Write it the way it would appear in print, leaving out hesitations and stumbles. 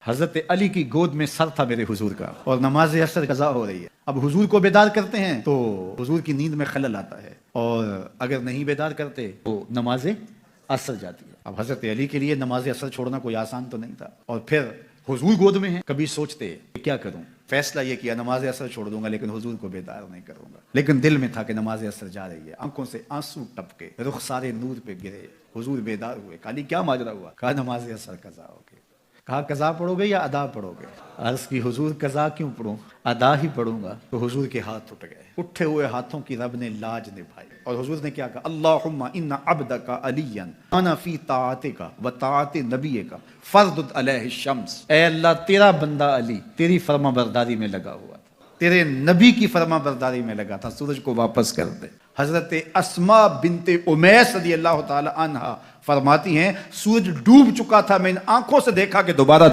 हजरत अली की गोद में सर था मेरे हुजूर का और नमाज असर कज़ा हो रही है। अब हुजूर को बेदार करते हैं तो हुजूर की नींद में खलल आता है, और अगर नहीं बेदार करते तो नमाज असर जाती है। अब हजरत अली के लिए नमाज असर छोड़ना कोई आसान तो नहीं था, और फिर हुजूर गोद में है। कभी सोचते क्या करूं, फैसला ये किया नमाज असर छोड़ दूंगा लेकिन हुजूर को बेदार नहीं करूंगा। लेकिन दिल में था कि नमाज असर जा रही है, आंखों से आंसू टपके, रुख सारे नूर पे गिरे, हुजूर बेदार हुए। काली क्या माजरा हुआ? कहा नमाज असर कज़ा हो गई। कहा कज़ा पढ़ोगे या अदा पढ़ोगे? अर्ज की हुजूर कज़ा क्यों पढ़ूं, अदा ही पढ़ूंगा। तो हुजूर के हाथ उठ गए, उठे हुए हाथों की रब ने लाज निभाई, और हुजूर ने क्या कहा? अल्लाहुम्मा इन्ना अब्दका अलियन अना फी ताअतिका व ताअति नबियका फर्दुद अलैहि शम्स। ऐ अल्लाह, तेरा बंदा अली तेरी फरमाबरदारी में लगा हुआ था, तेरे नबी की फरमाबरदारी में लगा था, सूरज को वापस कर दे। हजरत अस्मा बिनते उमैस रज़ियल्लाहु ताला अन्हा फरमाती हैं, सूरज डूब चुका था, मैंने आंखों से देखा कि दोबारा